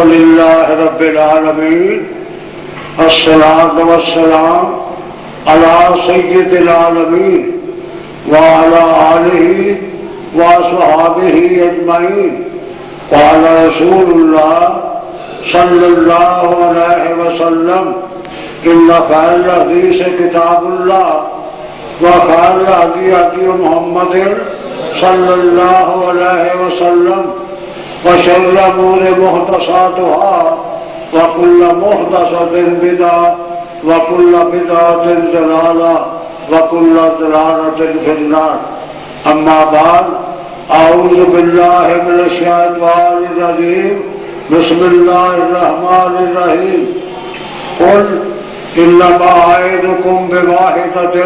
لله رب العالمين الصلاة والسلام على سيد العالمين وعلى آله وصحابه أجمعين. قال رسول الله صلى الله عليه وسلم إن خير الحديث كتاب الله وخير الهدي هدي محمد صلى الله عليه وسلم وشر الأمور محدثاتها وكل محدثة بدعة وكل بدعة ضلالة وكل ضلالة في النار. أما بعد أعوذ بالله من الشيطان الرجيم بسم الله الرحمن الرحيم. قل إنما أعظكم بواحدة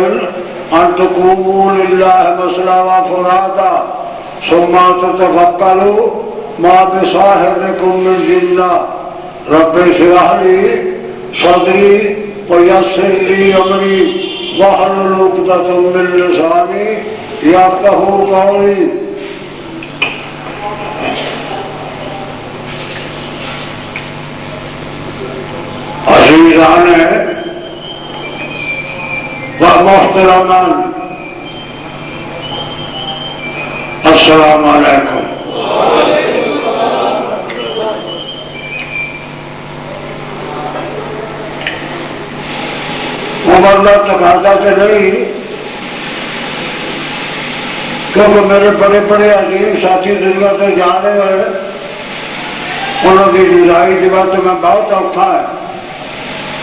أن تقوموا لله مثنى وفرادا ثم تتفكروا ما بصاحبكم من جنة. رب اشرح لي صدري ويسر لي أمري واحلل عقدة من لساني يفقهوا قولي. عزیزان و محترمان، السلام علیکم. مبارک تقاضا کہ نہیں، کیونکہ میرے بڑے بڑے عظیم ساتھی دنیا سے جا رہے ہیں، انہوں کی جدائی کی بات میں بہت اوکھا ہے،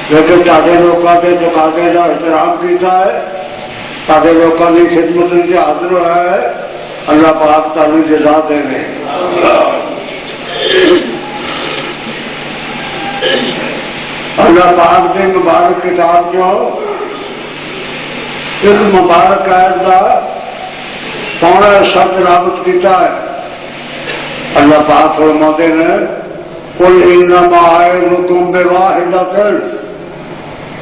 لیکن تاکہ لوگوں کے تقاضے کا احترام کیتا ہے، تاکہ لوگوں کی خدمت سے حاضر ہوا ہے. اللہ پاک تعالی جزا دے گے. اللہ پاک نے مبارک کتاب جو ایک مبارک آیت کا پونا شبد رابط کیتا ہے. اللہ پاک فرماتے ہیں قل انما اعظکم بواحدۃ،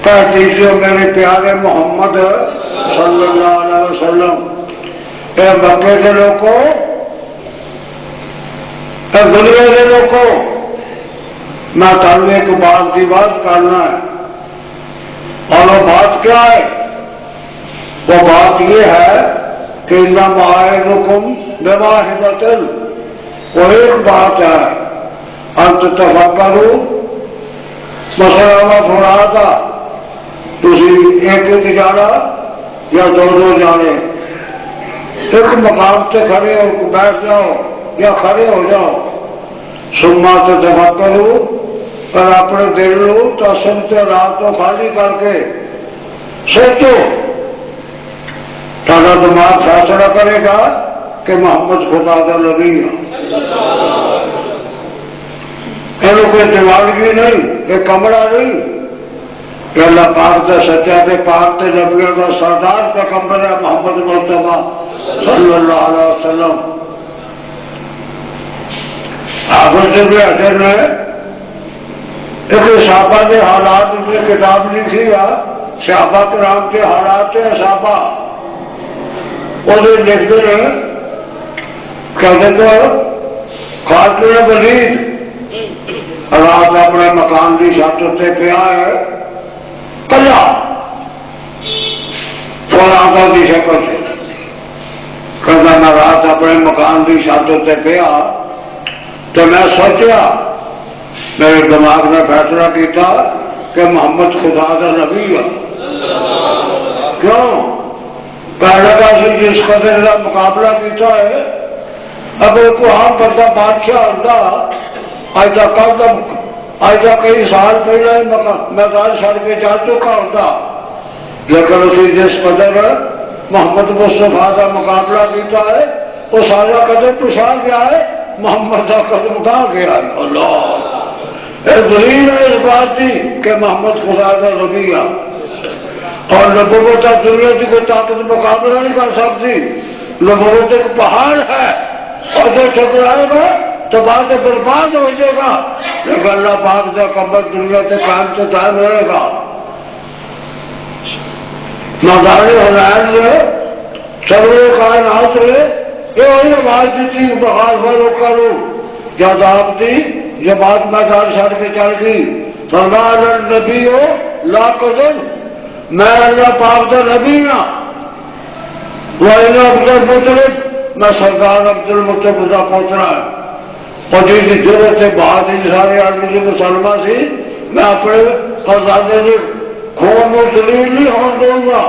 کہہ دیجیے میرے پیارے محمد صلی اللہ علیہ وسلم، اے مکے کے لوگوں، اے دنیا کے لوگوں، میں تعلق ایک بات کی بات کرنا ہے. اور وہ بات کیا ہے؟ وہ بات یہ ہے کہ انما اعظکم بواحدۃ، وہ ایک بات ہے ان تتفکروا مثنى وفرادا، تسی ایک جانا یا دو جانے، ایک مقام سے کھڑے ہو بیٹھ جاؤ یا کھڑے ہو جاؤ. ثم تتفکروا، پر اپنے دل لو تسم سے رات کو خالی کر کے سوچو. تھوڑا دماغ فیصلہ کرے گا کہ محمد خدا کا نبی ہے. کوئی دیوانگی نہیں، یہ کمرہ نہیں کہ اللہ پاک کا سچا کے پاک کے نبیوں کا سردار کا کمرہ ہے محمد مصطفیٰ صلی اللہ علیہ وسلم. آگے سے بھی حضر نے ایک صحابہ کے حالات میں کتاب لکھی ہے، صحابہ کرام کے حالات صحابہ، اور لکھتے ہیں کہتے تو خالد ولید رات اپنے مکان کی چھت سے پیا ہے کلا فوراں کی شکل سے. کہتا میں رات اپنے مکان کی چھت سے پیا تو میں سوچا، میرے دماغ نے فیصلہ کیا کہ محمد خدا کا نبی ہے. کیوں؟ پہلے کا جس قدر کا مقابلہ کیا ہے، اگر کو عام کرتا بادشاہ ہوتا آج تک کئی سال پہلے میدان چھڑ کے جا چکا ہوتا، لیکن اسی جس قدر محمد مصطفیٰ کا مقابلہ کیتا ہے وہ سارا قدم پچھا گیا ہے، محمد کا قدم اٹھا گیا ہے. اللہ دلیل ہے اس بات کی کہ محمد خدا کا نبی ہے، اور نبوت دنیا کی کوئی طاقت مقابلہ نہیں کر سکتی. نبوت ایک پہاڑ ہے اور جو ٹکرائے گا تو بات برباد ہو جائے گا، لیکن اللہ پاک کا قبر دنیا کے قائم سے قائم رہے گا. مزار حنین میں سروے کائنات میں یہ وہی آواز دیتی بخار والوں کروں جب آپ دی یہ بات میدان چھوڑ کے چل گئی. فرمایا نبی ہو لا قدر میں اللہ پاک کا نبی ہاں. وہ عبد المطلب میں سردار عبد المطلب کا پوچھنا ہے. اور جس کی ضرورت ہے بہت ہی سارے آدمی مسلمہ سی میں اپنے خزانے سے خون و دلیل نہیں ہونے دوں گا.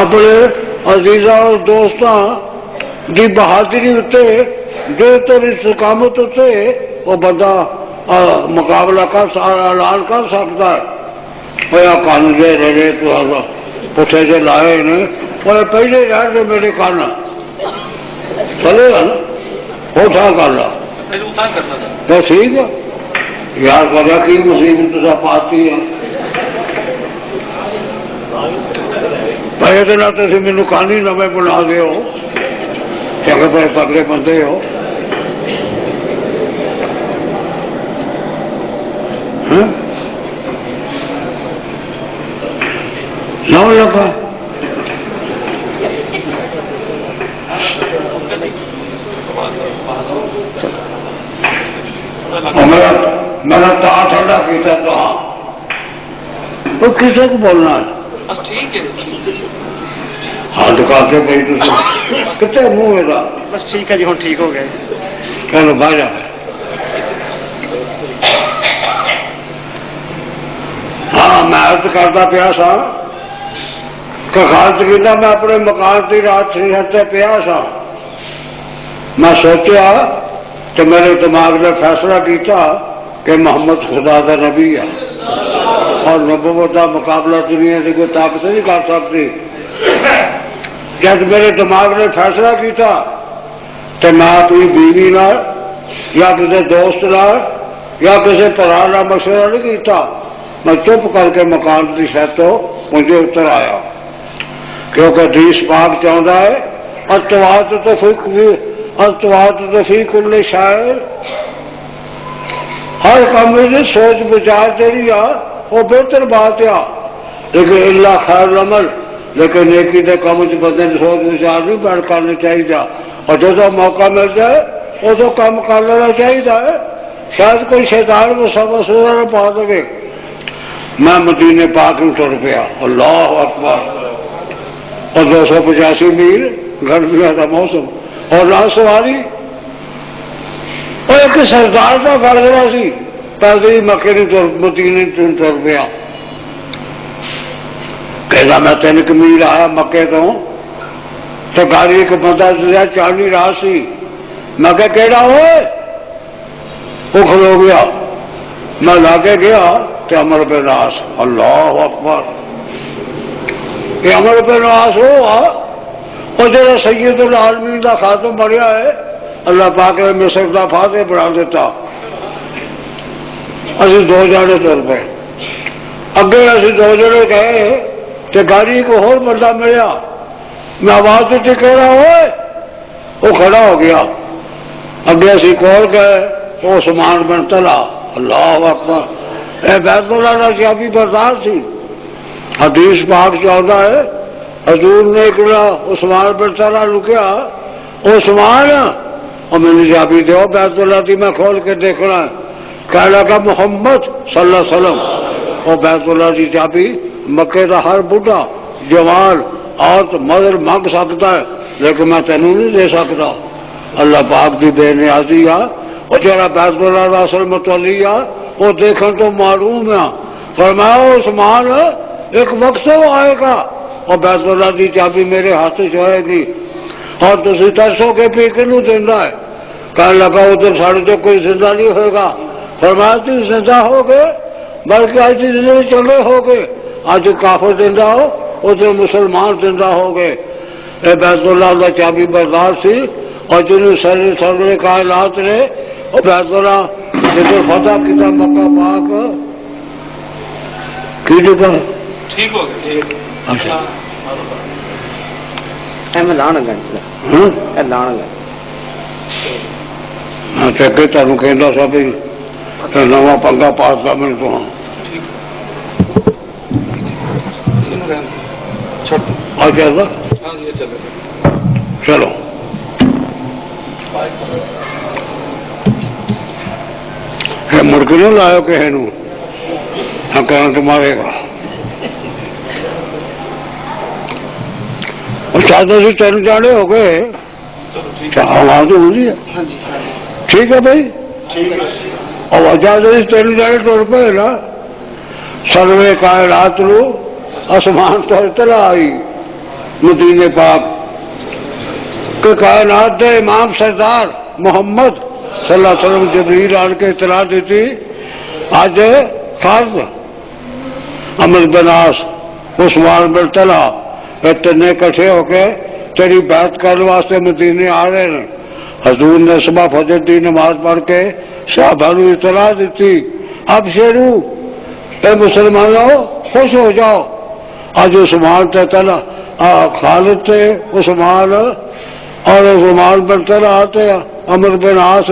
اپنے عزیزاں اور دوستاں کی بہادری اتنے جو تر استقامت اتنے وہ بندہ مقابلہ کر اعلان کر سکتا ہے. وہ کان دے رہے تو پوچھے سے لائے نے وہ پہلے رہ گئے میرے کان چلے گا نا اٹھا کر لا تو ٹھیک ہے یار پتا کی مصیبت سب آتی ہے. پہلے تو تھی مینو کہانی نویں بنا دے ہو چنگے پہ تگڑے بندے ہو. نو لگا میرا تا ٹھنڈا کیتا تو ہاں وہ کسی کو بولنا ہے ہاں دکھا کے بھائی کتنے منہ میرا بس ٹھیک ہے جی ہوں ٹھیک ہو گئے. چلو باہر جا ہاں میں عرض کرتا پیا سا کہ خالد کیتا میں اپنے مکان کی رات سے پیا سا. میں سوچا تو میرے دماغ نے فیصلہ کیتا کہ محمد خدا کا نبی ہے اور نبوت کا مقابلہ دنیا کی کوئی طاقت نہیں کر سکتی. جب میرے دماغ نے فیصلہ کیتا تو میں اپنی بیوی نال یا کسی دوست نال یا کسی طرح کا مشورہ نہیں کیتا. میں چپ کر کے مکان کی شاید تو مجھے اتر آیا کیونکہ حدیث پاک چاہتا ہے اتوات تو فی کل شاعر ہر کام میں سوچ بچار تیری آ وہ بہتر بات آ لیکن اللہ خیر العمل لیکن نیکی کے کام بندے نے سوچ بچار نہیں بیٹھ کرنا چاہیے اور جو موقع مل جائے وہ تو کام کر لینا چاہیے. شاید کوئی شیطان کو سبق نہ پا دے. میں مدینے پاک میں ٹر پیا اللہ اکبر اور 285 میل گرمیاں کا موسم اور نہ سواری اور ایک سردار کا گھر گیا سی پیدل مکے نے مدینے ٹر پیا. کہنا میں 3 میل آیا مکے تو گاڑی ایک بندہ چل نہیں رہا سی. میں کہڑا ہوئے وہ کھلو گیا. میں لاگے گیا کہ امر پہ ناس اللہ اکبر یہ امر پہ ناس ہوا اور جڑا سید العالمین کا خاتم بنیا ہے اللہ پاک نے مصر کا فاتح بنا دیتا. اسی 2 جانے تر پہ اگے اسی 2 جنے گئے کہ گاڑی کو اور بندہ ملیا. میں آواز دیتی کہہ رہا ہوئے وہ کھڑا ہو گیا. اگے اسی کول گئے وہ عثمان بن طلحہ اللہ اکبر اے بیت اللہ کا چابی بردار تھی. حدیث پاک چاہتا ہے حضور نے اکڑا عثمان بن طلحہ رکیا عثمان اور میں نے چابی دو بیت اللہ تھی میں کھول کے دیکھنا ہے. کہنے لگا محمد صلی اللہ علیہ وسلم اور بیت اللہ کی چابی مکے کا ہر بڈھا جوان عورت مدر مانگ سکتا ہے لیکن میں تینوں نہیں دے سکتا. اللہ پاک کی بے نیازی آ اور جڑا بیت اللہ کا اصل متولی آ وہ دیکھنے تو معلوم ہے. فرمایا عثمان ایک وقت وہ آئے گا اور بیت اللہ کی چابی میرے ہاتھ سے ہوئے گی اور تھی ترسو کے پی کنو دینا ہے. کہنے لگا ادھر ساڑھے تو کوئی زندہ نہیں ہوئے گا. فرمایا تم زندہ ہو گئے بلکہ آج زندگی چلے ہو گئے. آج کافر زندہ ہو ادھر مسلمان زندہ ہو گئے. اے بیت اللہ کا چابی بردار سی اور جنہوں سرے کائنات نے اور بیت اللہ جدھر فتح کیا مکہ پاک کی جگہ ٹھیک ہو گیا. اچھا میں لان گا لان گا میں چکے تمہیں کہنا سا بھی نواں پنگا پاس کا میرے کو چلو ਮੁੜ ਕੇ ਨਹੀਂ ਲਾਇਓ ਕਿਸੇ ਨੂੰ ਕਰੰਟ ਮਾਰੇਗਾ। ਚਾਹਤੇ ਸੀ 3 ਜਾਣੇ ਹੋ ਗਏ, ਆਵਾਜ਼ ਹੁੰਦੀ ਹੈ ਠੀਕ ਹੈ ਭਾਈ, ਆਵਾਜ਼ਾਂ ਦੇ 3 ਜਾਣੇ ਤੁਰ ਪਏ ਨਾ। ਸਰਵੇ ਕਾਇਨਾਤ ਨੂੰ ਅਸਮਾਨ ਤੋਂ ਇਤਲਾ ਆਈ ਮਦੀਨੇ ਪਾਕ کہ کائنات دے امام سردار محمد صلی اللہ علیہ وسلم جبریل آن کے اطلاع دیتی آج فرض عمر بن عاص عثمان بن طلحہ اتنے کٹھے ہو کے تیری بیعت کرنے واسطے مدینے آ رہے ہیں۔ حضور نے صبح فجر دی نماز پڑھ کے صحابہ کو اطلاع دیتی اب شیرو اے مسلمانوں خوش ہو جاؤ، آج عثمان تے طلحہ خالد تے عثمان اور عثمان بن طلحہ آتے عمر بن عاص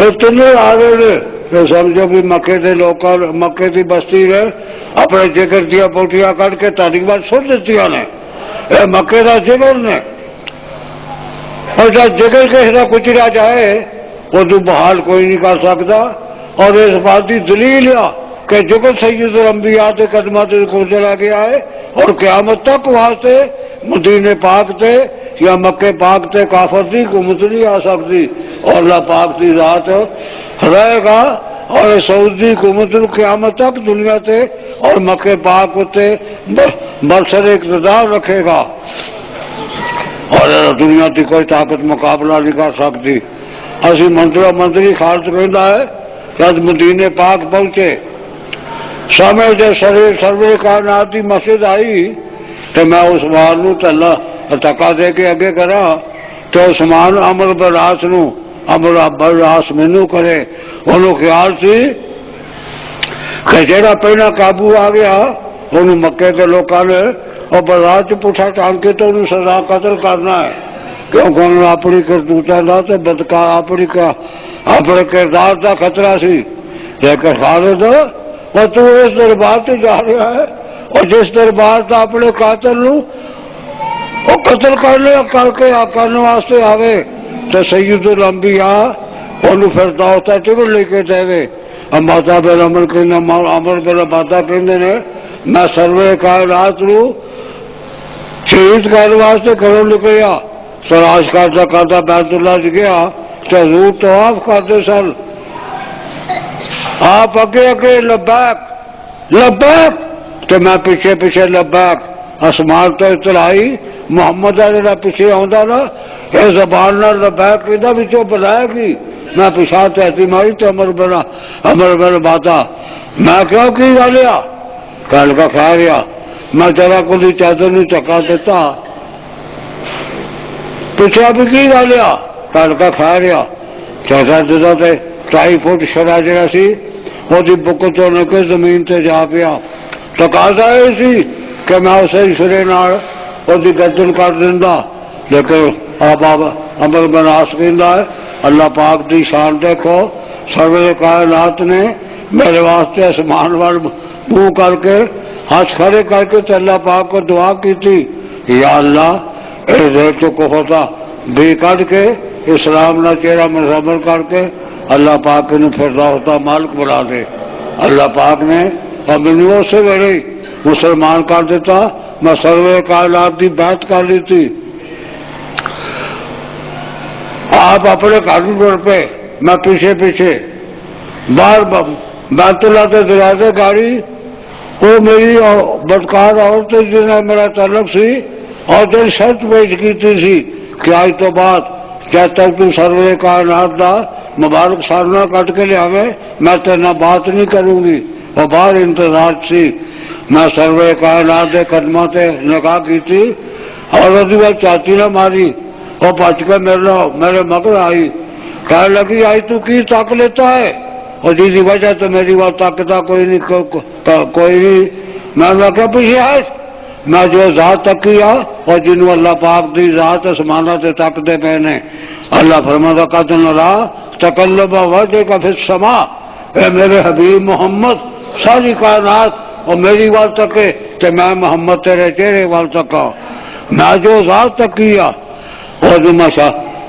اتنے آ رہے ہیں، سمجھو بھی مکے دے لوگ مکے دی بستی نے اپنے جگر دیا بوٹیاں کٹ کے تعلیمات سن دیتی نے، اے مکے دا جگر نے، اور جب جگر کسی کا کچرا جائے وہ تو بحال کوئی نہیں کر سکتا۔ اور اس بات کی دلیل ہے کہ جگر سید الانبیاء کے قدمات کو چلا گیا ہے اور قیامت تک واسطے مدینے پاک تے یا مکے پاک تے کافر دی حکومت نہیں آ سکتی، اور اللہ پاک کی ذات رہے گا اور سعودی حکومت قیامت تک دنیا تے اور مکے پاک تے برسر اقتدار رکھے گا، اور دنیا کی کوئی طاقت مقابلہ نہیں کر سکتی۔ اسی منتری خالد کہنا ہے جب مدینے پاک پہنچے سامنے جو سروے کائنات کی مسجد آئی تو میں عثمان نو تکا دے کے اگے کرا تو عثمان عمر بن عاص نو عمر بن عاص مینو کرے، انہوں خیال سی کہ جہاں پہلا قابو آ گیا انہوں مکے کے لوگوں نے اور بازار چ پوچھا ٹانگ کے تو انہوں سزا قتل کرنا ہے، کیونکہ انہوں نے اپنی کرتوتوں کا تو بدکار اپنے کردار کا خطرہ سی۔ لیکن خالد اور تو اس دربار سے جا رہا ہے اور جس دربار کا اپنے قاتل نو وہ قتل کرنے واسطے آوے تو سید الانبیاء انہوں پھرتا ہوتا ٹکٹ لے کے دے ماتا بن عمر بن ماتا کہندے نے میں سروے کائنات نو شہید کرنے واسطے گھروں نکلیا، تلاش کرتا بیت اللہ چ گیا تو حضور طواف کرتے سن، آپ اگے اگے لبیک لبیک تو میں پیچھے پیچھے لبیک، آسمان تو اطلاعی محمد جا پیچھے آتا نا یہ زبان نہ لبیک یہ بنائے گی، میں پیچھا تحتی ماری تو امر بن باتا میں کیوں کی گالیا کل کا کھا گیا، میں ذرا کو چادر نہیں چکا دیتا پیچھا بھی کی گالیا کل کا کھا رہا چادر دیتا تے 2.5 فٹ شرا جہاں سی وہ بک چونے کے زمین سے جا پیا، تقاضا یہ سی کہ میں اسے سرے وہ گردن کر دینا، لیکن آپ عمر بن عاص کہندا ہے اللہ پاک دی شان دیکھو سروے کائنات نے میرے واسطے آسمان وال منہ کر کے ہاتھ کھڑے کر کے تو اللہ پاک کو دعا کی تھی یا اللہ اس دیر تو کفر بھی کٹ کے اسلام نہ چہرہ مرمر کر کے اللہ پاک نے پھرتا ہوتا مالک بنا دے، اللہ پاک نے مینو اسے ویلے مسلمان کر دیتا، میں سروے کائنات کی بیعت کر لی تھی، آپ اپنے گھر ٹر پہ میں پیچھے پیچھے باہر بیت اللہ کے دروازے گاڑی وہ میری بدکار عورت جن میں میرا تعلق سی اور دل شرط پیش کی تھی کہ آج تو بعد جب تک تو سروے کائنات دا مبارک سالنا کٹ کے لیا میں تیرنا بات نہیں کروں گی، اور باہر انتظار سی میں سروے کائنات کے قدموں سے نگاہ کی تھی اور وہ چاچی نہ ماری وہ بچ کے میرے مگر آئی کہنے لگی آئی تو کی تک لیتا ہے اور جس کی وجہ سے میری بات طاقتہ کوئی نہیں میں کیا پیچھے آئے میں جو ذات تک کیا اور جنہوں اللہ پاک دی ذات اسمانہ سے تک دے پہنے اللہ فرماتا قدر نرا تقلب وجہ کا پھر سما، اے میرے حبیب محمد ساری کائنات اور میری وال تکے کہ میں محمد تیرے چہرے وال تکا، میں جو ذات تک کیا اور جو میں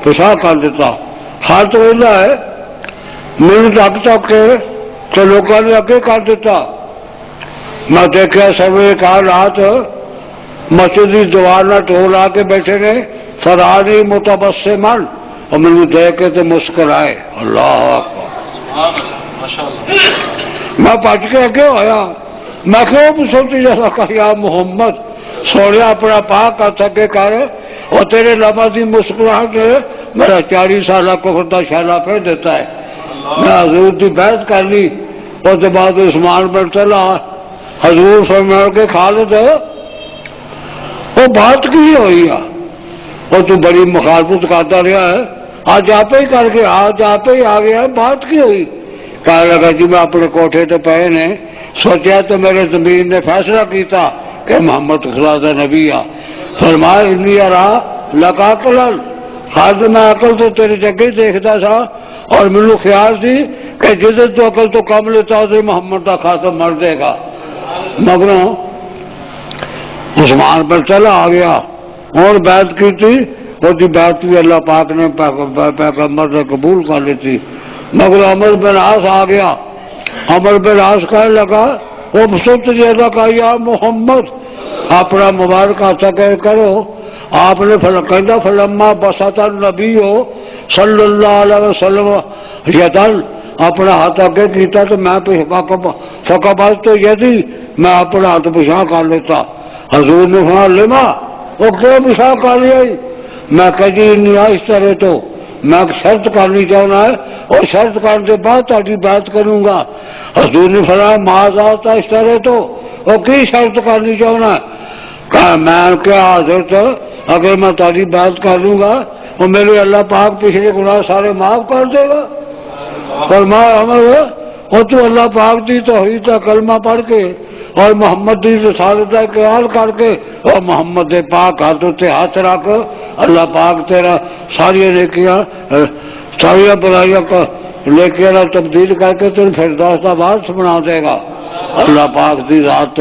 پیشہ کر دیتا حال تو ایسا ہے ਮੈਨੂੰ ਢੱਕ ਢੱਕ ਕੇ ਤੇ ਲੋਕਾਂ ਨੇ ਅੱਗੇ ਕਰ ਦਿੱਤਾ। ਮੈਂ ਦੇਖਿਆ ਸਰਵੇ ਕਾਲ ਰਾਤ مسجد کی دیوار نہ ٹول آ کے بیٹھے نے فراری متبسمن اور مجھے دیکھ کے تو مسکرائے۔ اللہ اکبر، میں بچ کے اگے ہویا، میں کہوں سوچی جیسا کہ یا محمد سونے اپنا پاک ہاتھ اگے کر اور تیرے لبا دی مسکراہٹ میرا 40 سالہ کفر دا شالہ پھیر دیتا ہے۔ میں حضور دی بیعت کر لی، اس کے بعد عثمان بن چلا حضور فرمایا کہ خالد وہ بات کی ہوئی ہے، وہ تو بڑی مخالفت کرتا رہا ہے، آج آپ ہی کر کے آج آپ ہی آ گیا، بات کی ہوئی؟ کہنے لگا جی میں اپنے کوٹھے تے پے نے سوچیا تو میرے زمین نے فیصلہ کیتا کہ محمد خدا دا نبی آ۔ فرمایا انی ارا لگا کلن، خالد میں عقل تو تیری جگہ دیکھتا سا اور مینوں خیال سی کہ جس تو عقل تو کم لیتا اسے محمد دا خاتم مر دے گا۔ مگروں عثمان پر چلا آ گیا اور بیعت کی تھی، وہ دی بیعت بھی اللہ پاک نے پیغمبر سے قبول کر لی تھی۔ مگر عمر بن عاص آ گیا، عمر بن عاص کہنے لگا وہ سچ جیسا کہا یا محمد اپنا مبارک ہاتھ کرو۔ آپ نے کہا فلما بسط النبی صلی اللہ علیہ وسلم یدن، اپنا ہاتھ اگے کیتا تو میں فقبل تو یدی، میں اپنا ہاتھ پچھا کر لیتا۔ حضور نے فرمایا لما، وہ کیوں پچھا کر لیا؟ میں کہ جی اس طرح تو میں شرط کرنی چاہنا ہے اور شرط کرنے کے بعد تاری بات کروں گا۔ حضور نے فرمایا معاذ آتا اس طرح تو وہ کی شرط کرنی چاہنا ہے؟ کہا میں کیا حضرت اگر میں تاری بات کر لوں گا اور میرے اللہ پاک پچھلے گناہ سارے معاف کر دے گا۔ فرمایا عمر وہ تو اللہ پاک دی توحید کا کلمہ پڑھ کے اور محمد دی رسالت کا اقرار کر کے اور محمد پاک ہاتھوں سے ہاتھ رکھ، اللہ پاک تیرا ساری نیکیاں ساری برائیاں نیکیاں تبدیل کر کے تیرے فردوس کا وارث بنا دے گا۔ اللہ پاک دی ذات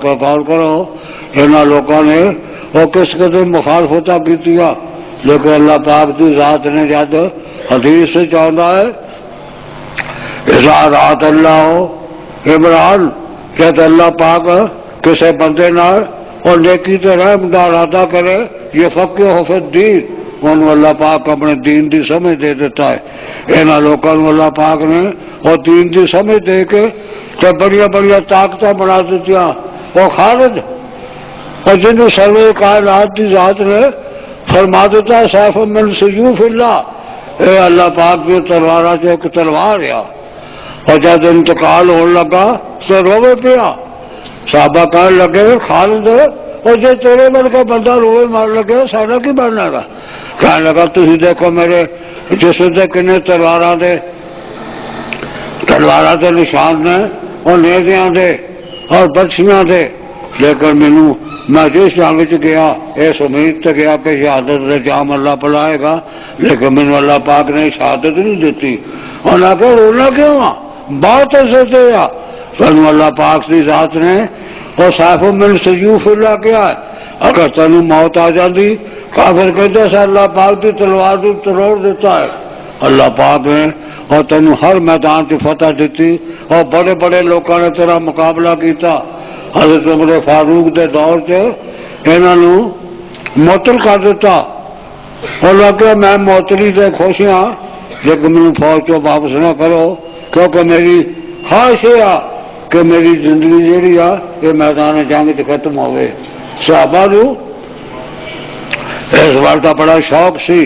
پہ غور کرو، انہاں لوگوں نے وہ کس قدر مخالفت کی، لیکن اللہ پاک دی ذات نے جد حدیث سے چاہتا ہے اظہارات اللہ ہو عمران کہ اللہ پاک کسی بندے نہ اور نیکی تے رحم دا ارادہ کرے، یہ فقہ ہو فی الدین، انہوں اللہ پاک اپنے دین دی سمجھ دے دیتا ہے۔ انہاں لوگوں کو اللہ پاک نے اور دین دی سمجھ دے کے تو بڑی بڑی طاقتیں بنا دیتی۔ وہ خالد اور جنہوں سروے کائنات کی ذات نے فرما دیتا ہے سیف من سیوف اللہ، اے اللہ پاک جو تلوارا سے ایک تلوار ہے، اور جب انتقال ہونے لگا تو روے پیا۔ صحابہ کہنے لگے خالد اور جو تیرے بن کا بندہ روے مار لگے سارا کی بننا گا؟ کہنے لگا تھی دیکھو میرے جسم سے کنے تلواراں دے نشان نے اور نیزیاں دے اور برچیاں دے، لیکن مینوں میں جس جنگ چ گیا اس امید سے گیا کہ شہادت کا جام اللہ پلائے گا، لیکن مینوں اللہ پاک نے شہادت نہیں دیتی۔ انہاں کہ رونا کیوں آ بہت ایسے سے تینوں اللہ پاک کی ذات نے اور سیف من سیوف اللہ کیا ہے، اگر تینوں موت آ جاتی کافر کہتے سے اللہ پاک کی تلوار تو تروڑ دیتا ہے۔ اللہ پاک نے اور تینوں ہر میدان کی فتح دیتی اور بڑے بڑے لوگوں نے تیرا مقابلہ کیتا۔ حضرت عمر فاروق دے دور سے انہوں معطل کر دیتا اور لگا میں معطلی سے خوش ہاں، لیکن مجھے فوج کو واپس نہ کرو کیونکہ میری خواہش ہے کہ میری زندگی جیڑی ہے یہ میدان جنگ سے ختم ہوئے۔ صحابہ نو اس بار کا بڑا شوق سی،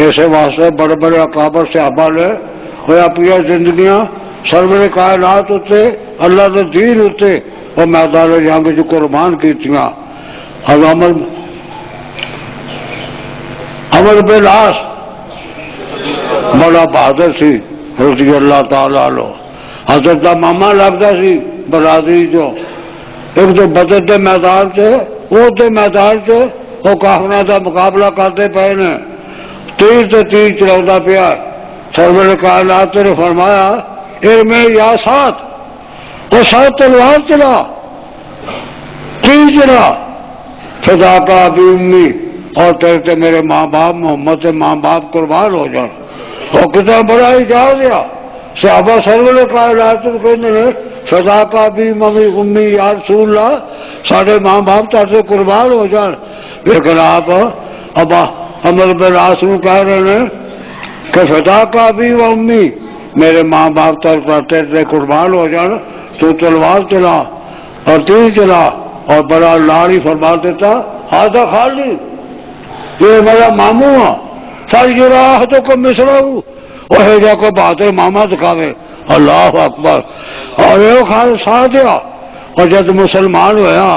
اس واسطے بڑے بڑے اکابر صحابہ نے وہ اپنی زندگیاں سرور کائنات ہوتے اللہ کے دین ہوتے اور میدان جنگ جو قربان کی تھیاں۔ عمر بن عاص بڑا بہادر سی رضی اللہ تعالیٰ عنہ، حضرت کا ماما لگتا سی برادری جو ایک تو بدر کے میدان سے وہ میدان سے وہ کافروں کا مقابلہ کرتے پے نے، تیر سے تیر چلاتا پیا۔ سرور کائنات نے فرمایا ارمے یا ساتھ وہ ساتھ تلوار چلا تیر چلا خدا کا ابھی امی اور تیرے میرے ماں باپ محمد سے ماں باپ قربان ہو جان۔ اور کتنا بڑا اعجاز ہے صحابہ سرور کائنات کہندے نے فدا کا بھی ممی امی یا رسول اللہ سارے ماں باپ تاسے قربان ہو جان، لیکن آپ ابا امر بن عاص کہہ رہے ہیں کہ فدا کا بھی و امی، میرے ماں باپ تیرے قربان ہو جان، تو تلوار چلا اور تیر چلا، اور بڑا لاڑی فرما دیتا ہاضا خالی، یہ میرا ماموں ہے، فجراہ تو کم مصرہو، وہ جا کو بہادر ماما دکھاوے، اللہ اکبر، اور یہ خال سا دیا، اور جب مسلمان ہویا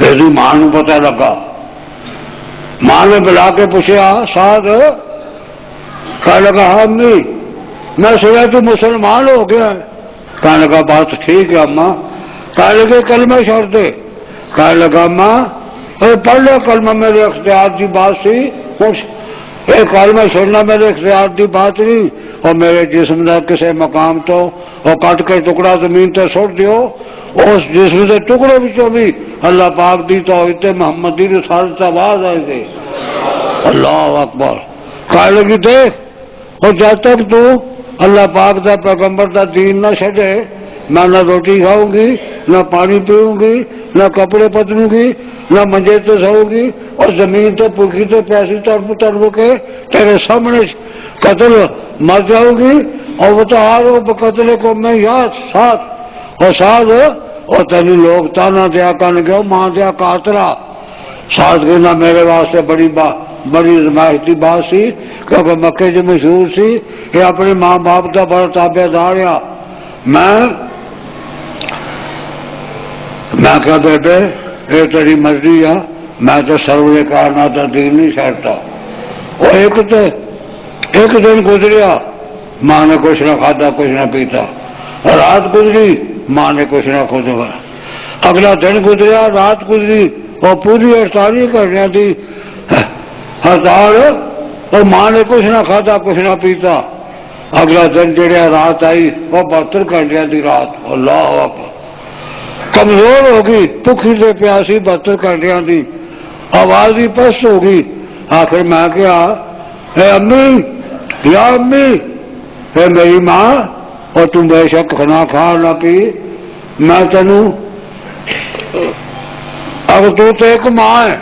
یہ ماں نو پتہ لگا، ماں نے بلا کے پوچھا ساتھ کہنے لگا ہاں امی میں سنا تو مسلمان ہو گیا ہے، کہنے لگا بات ٹھیک ہے اماں، کہنے لگے کلمہ چھوڑ دے، کہنے لگا اماں پڑھ لو کلمہ، میرے اختیار کی بات سی، کلمہ چھوڑنا میرے اختیار کی بات نہیں، اور میرے جسم کا کسی مقام تو وہ کٹ کے ٹکڑا زمین تے سٹ دیو، اس جسم کے ٹکڑے بچوں بھی اللہ پاک دی توحید محمد دی رسالت آواز آئے گی، اللہ اکبر، کہنے لگی دیکھ، اور جب تک تو اللہ پاک دا پیغمبر دا دین نہ چھڈے میں نہ روٹی کھاؤں گی، نہ پانی پیوں گی، نہ کپڑے بدلوں گی، نہ منجے تے سوؤں گی، اور زمین تے پھکی تے پیسی تڑپ تڑپ کے تیرے سامنے قتل مر جاؤں گی، اور وہ تو آرو بقتل کو میں یاد ساتھ اور ساتھ، اور تینی لوگ تانا دیا کہنے گے ماں دیا قاتلہ، ساتھ کہنا میرے واسطے بڑی زمایتی بات سی، کیونکہ مکے جو مشہور سی کہ اپنے ماں باپ کا بڑا تابع دار آ، میں کہا بیٹے یہ تیری مرضی ہے، میں تو سرور کائنات دین نہیں چھڑتا، وہ ایک دن گزریا ماں نے کچھ نہ کھاتا کچھ نہ پیتا، رات گزری ماں نے کچھ نہ کھاتا، اگلا دن گزریا رات گزری، اور پوری 48 گھنٹے تھی ہزار، اور ماں نے کچھ نہ کھاتا کچھ نہ پیتا، اگلا دن جڑیا رات آئی وہ 72 گھنٹے کی رات، اللہ اکبر، کمزور ہوگی بھوکی سے پیاسی 72 گھنٹے کی، آواز ہی پست ہوگی، آخر میں کیا اے امی یا امی، اے میری ماں، اور تم بے شک نہ کھا نہ پی، میں تینوں اگر تو ایک ماں ہے،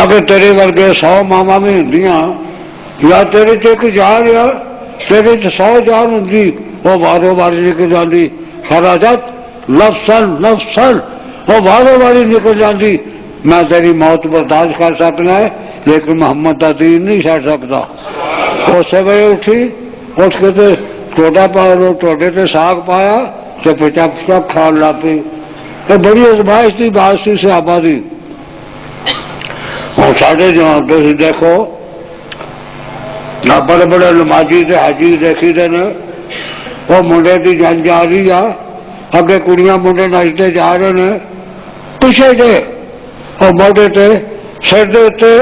اگر تیرے ورگے 100 ماما بھی ہوں، یا تیرے ایک جان یا تیرے 100 جان ہوں، وہ وارو واری نکل جاتی، خراجت لفظن لفظن وہ وارو واری نکل جاتی، میں تیری موت برداشت کر سکنا ہے لیکن محمد کا دین نہیں چھڑ سکتا، اس وجہ اٹھی اٹھ کے تے ٹوڈا پا ٹوڈے تے ساگ پایا تو پچک پچک کھان لگ پی، بڑی ازمائش کی بات سی صحابہ دی، اور سارے جوان تھی دیکھو نہ بڑے بڑے نمازی تے حاجی دیکھی دے نے، وہ منڈے کی جنگ جا رہی ہے، اگے کڑیاں منڈے نچتے جا رہے ہیں، پیچھے جے اور موڈے تے سر دے اتنے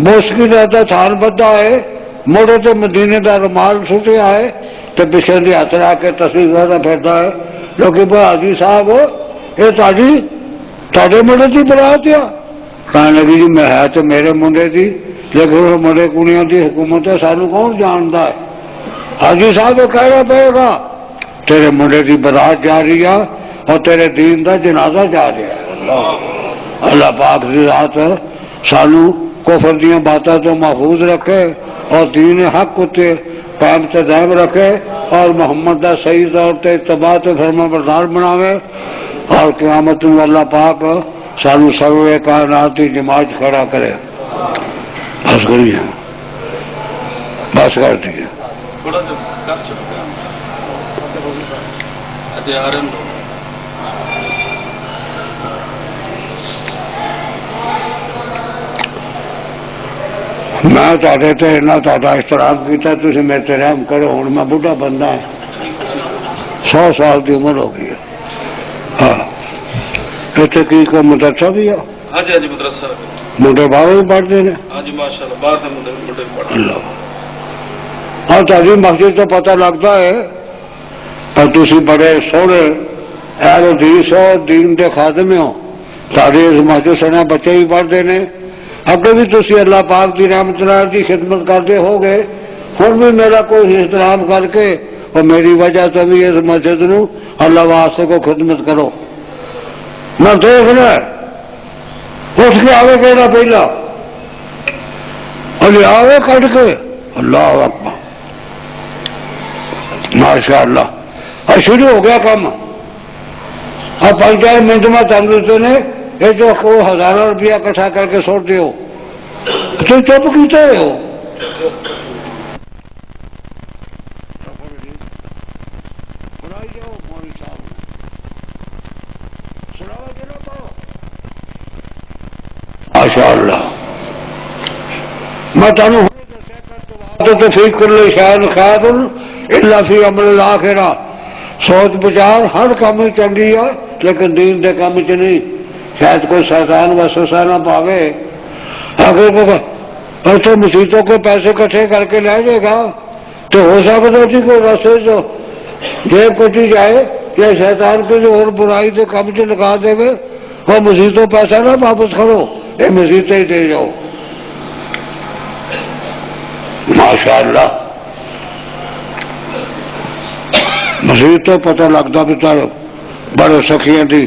موسکی کا تھان بدھا ہے، موڈے تے مدینے کا رومال سٹیا ہے، تو پیچھے دی ہاتھ لا کے تصویر پھرتا ہے، کیونکہ وہ حاجی صاحب یہ تاڑے منڈے کی برات آ، کہنے لگی جی میں ہے تو میرے منڈے کی، لیکن وہ منڈے کڑیاں کی حکومت ہے سانو کون جانتا ہے، حاجی صاحب یہ کہنا پڑے گا تیرے منڈے کی برات جا رہی ہے اور تیرے دین کا جنازہ جا رہا ہے، اللہ پاک کی ذات سانو کفر دیا باتوں تو محفوظ رکھے اور دین حق اتنے قائم سے دائم رکھے، اور محمد کا صحیح طور پہ اتباع فرما بردار بناوے، اور قیامت میں اللہ پاک سانو سروے کائنات کی جماعت کھڑا کرے، بس کریے بس کر دیے۔ میں احترام کیا، تھی میرے تے رحم کرو، ہوں میں بڑھا بندہ ہے، 100 سال کی عمر ہو گئی ہے، ہاں اتنے کی کوئی مدرسہ بھی ہے؟ ہاں جی ہاں جی مدرسہ منڈے باہر بھی پڑھتے ہیں؟ ہاں جی ماشاءاللہ باہر کے منڈے پڑھتے ہیں، ہاں تعلیم مسجد تو پتہ لگتا ہے، اور تھی بڑے سونے اہل حدیث ہو، دین کے خادم ہو، سارے اس مسجد سنے بچے بھی پڑھتے ہیں، اگر بھی تھی اللہ پاک کی رحمت اللہ کی خدمت کرتے ہو گے ہن بھی میرا کوئی احترام کر کے اور میری وجہ سے بھی اس مسجد نو اللہ واسطے کو خدمت کرو. میں دیکھنا اٹھ کے آوے کہنا پہلا اور آوے کٹ کے اللہ اکبر ماشاء اللہ. اور شروع ہو گیا کام. اب 5 منٹ میں تندرستی نے یہ جو 1000 روپیہ اکٹھا کر کے سوٹ دیو تو چپ کیتے ہو. ماشاء اللہ میں تمہیں تو فکر لے شاید خیر الا فی عمل الاخرہ. سوچ بچار ہر کام چنگی ہے لیکن دین دے کام چ نہیں. شاید کوئی شیطان وسوسہ نہ پاوے. اگر تو مسیتوں کے پیسے اکٹھے کر کے لے جائے گا تو ہو سکتا ہے کوئی رستے جو جیب کٹی جائے یا شیطان کے جو اور برائی کے کام چ لگا دے وہ مسیتوں پیسہ نہ واپس کرو یہ مسیتیں ہی دے جاؤ. ماشاء اللہ مسیح تو پتہ لگتا بھی تر بڑے سخیاں دی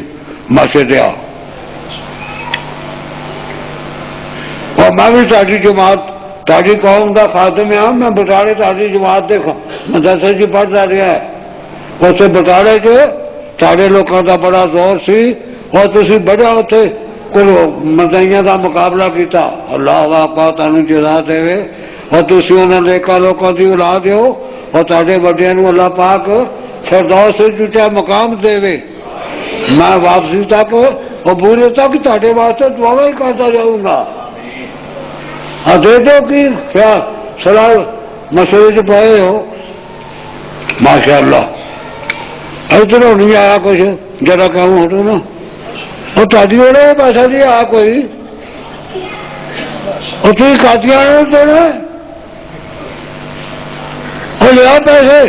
مسجد آ. اور میں بھی تاری جماعت تاری قوم کا خادم ہاں. میں بٹالے تاری جماعت دیکھا مدرسے جی پڑھتا رہا ہے اسے بٹالے کے سارے لوگوں کا بڑا زور سی اور تسی بڑا اتنے کوئی مدعیاں کا مقابلہ کیتا. اللہ واہ تمہیں جزا دے اور تسی انہوں نے ایک لوگوں کی اولاد ہو اور تارے وڈیاں نو اللہ پاک فردوس سے جٹا مقام دے. میں واپسی تک اور بورے تک تارے واسطے دعا ہی کرتا جاؤں گا. دے دو کی کیا سلام مشورے چ پائے ہو. ماشاء اللہ ادھر نہیں آیا کچھ ذرا کہوں ہٹو نا اور تاری والے پیسہ نہیں آیا کوئی اور تھی کاتیاں دینا اور لیا پیسے.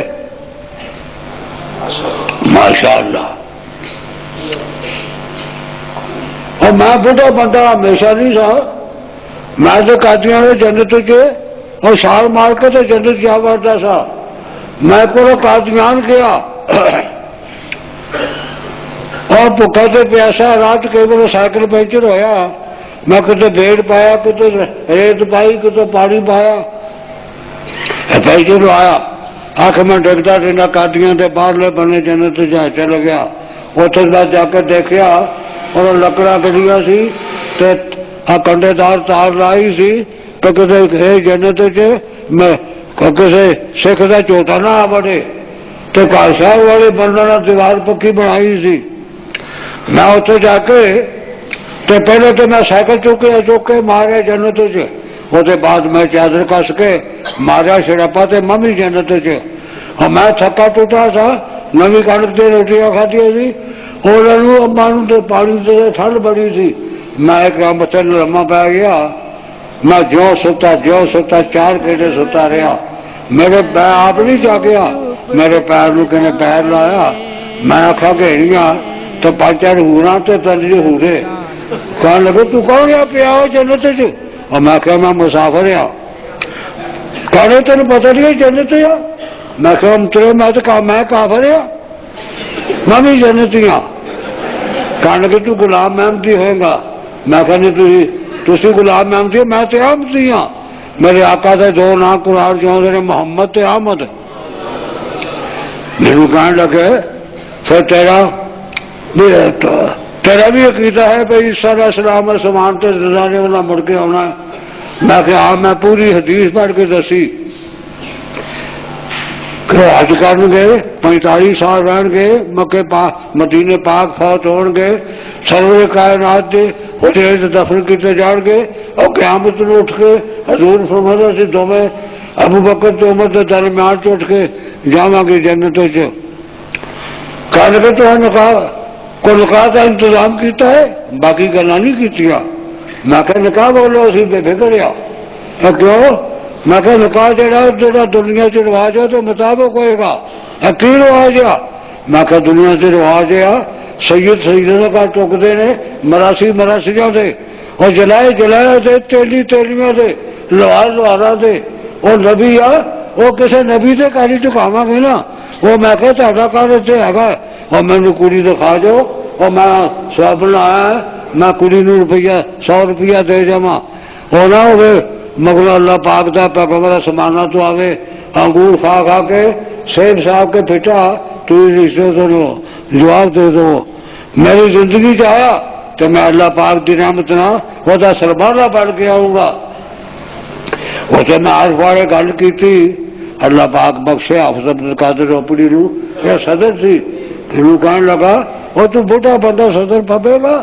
ماشاء اللہ اور میں بڑا بندہ ہمیشہ نہیں سا. میں تو کاتیاں جنت کے اور چھال مار کے تو جنت جا بڑھتا سا. میں کو کاتیان کیا اور بھوکا تو پیاسا رات کئی بار سائیکل پنچر ہویا. میں کتنے بیڑ پایا کتنے ریت پائی کتنے پانی پایا پنچر آیا. آخ میں ڈگتا ڈنڈا کاتیاں کے باہرلے بنے جنت جا چل گیا. اتنے بعد جا کے دیکھا اور لکڑا کٹیاں سی کنڈے دار تار لائی سی تو کسی جنت کسی سکھ کا چوٹا نہ آ بڑے تو کاشا والے بندہ دیوار پکی بنائی سی. میں اتنے جا کے تو پہلے تو میں سائیکل چوک کے ماریا جنت چ. وہ بعد میں چادر کس کے ماریا شرپا تو ممی جنت چ. اور میں تھکا ٹوٹا تھا نوی کنک سے روٹیاں کھادی سی اور اما پانی سے ٹھنڈ بڑی سی. میں ایک بچے لما پی گیا. میں جو ستا 4 گھنٹے ستا رہا. میرے آپ نہیں جا گیا میرے پیر نو کہنے پیر لایا. میں آخا گھیڑیاں تو 5 ہورا تو 3 ہورے کہنے لگے تو کون گیا پیا ہو جنت چ. اور میں کہ میں مسافر ہاں. کہنے تین پتا نہیں جنت آ. میں کہ تیرے میں تو میں کافر ہاں میں بھی جنتی ہاں. کہنے لگے تو غلام محمدی ہوئے گا. میں کہنے تھی غلام محمدی ہو میں تو احمدی ہاں. میرے آقا دے 2 نام قرآن جو نے محمد تے احمد. میرے کہنے لگے پھر تیرا بھی عقیدہ ہے بھائی عیسیٰ علیہ السلام سامان تو رضانے والا مڑ کے آنا ہے. میں کہ ہاں میں پوری حدیث پڑھ کے دسی کہ حج کرن گے 45 سال رہن گے مکے مدینے پاک فوت ہون گے سرور کائنات دے وہ دفن کیتے جان گے اور قیامت میں اٹھ کے حضور فرمایا سی دونوں ابو بکر تے عمر کے درمیان چ اٹھ کے جاواں گے جنت چ. کہنے لگے تو نکاح کا انتظام کیتا ہے باقی گلا نہیں کیتیاں. میں کہ نکاح بولو اسی بے فکر آ کیوں. میں کہ نکاح جہاں دنیا سے رواج ہے تو مطابق ہوئے گا. کی رواج آ. میں کہ دنیا سے رواج آ سید سیدوں کا ٹوکتے نے مراسیاں دے اور جلائے دے تیلیاں دے لوہار دے اور نبی آ وہ کسی نبی کے گھر چکاواں گے نا وہ میں کہ تہاڈا گھر اتنے ہے اور مینوں کڑی دکھا جو اور میں سب لایا میں کڑی نوں روپیہ 100 روپیہ دے جاواں وہ نہ ہوئے مگر اللہ پاک دا پیغمبر آسمانہ تو آوے انگور کھا کھا کے سیب صاحب کے پھٹا تو رشتے دو جواب دے دو میری زندگی چاہیا تو میں اللہ پاک دی نعمت نہ وہ سربراہ بن کے آؤں گا اسے میں آج بارے گل کی تھی اللہ پاک بخشے حافظ عبد القادر روپڑی نو یہ صدر سی انہوں کہنے لگا وہ تو بوٹا بندہ صدر پبے گا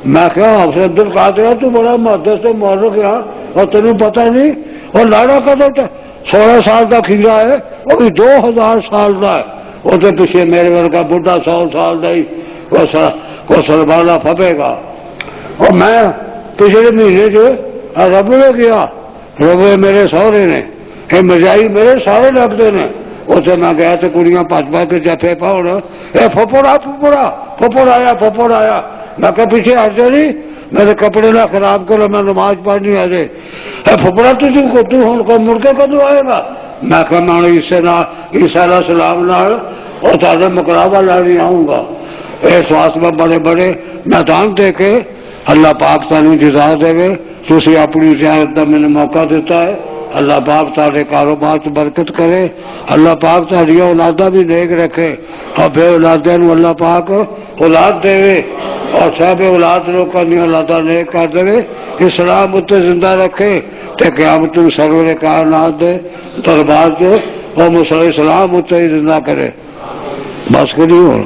میں کہا حافظ عبد القادر تو بڑا محدث سے مورخ ہے اور تینوں پتہ نہیں اور لاڑا کا تو 16 سال کا کھیرا ہے وہ بھی 2000 سال کا ہے وہ تو پیچھے میرے ورگا بڈھا 100 سال کا ہی وہ سربالا پھبے گا اور میں پچھلے مہینے جو رب نے کیا رب میرے سہرے نے یہ مجائی میرے سارے لگتے ہیں اسے میں گیا تو کڑیاں پچ کے جفے پاؤ اے پھپڑا پھپڑا پھپڑ آیا میں کہ پیچھے ہٹے نہیں میرے کپڑے نہ خراب کرو میں نماز پڑھنی آ جائے اے پھپڑا تو ہوں کو مڑ کے کدو آئے گا میں کہ میں عیسیٰ علیہ السلام نال اور تارے مقرابہ لانے آؤں گا اس واسطے میں بڑے بڑے میدان دے کے اللہ پاک تمہیں جزا دے تھی اپنی زیارت کا میں نے موقع دیتا ہے اللہ پاک تارے کاروبار سے برکت کرے اللہ پاک تاری اولادہ بھی نیک رکھے اور بے اولادہ نو اللہ پاک اولاد دے اور سب اولاد لوگوں کی اولادہ نیک کر دے اسلام اتنے زندہ رکھے تو قیامت سرور کائنات دے دربار دے اور مسلم اسلام اتنے ہی زندہ کرے بس کری ہو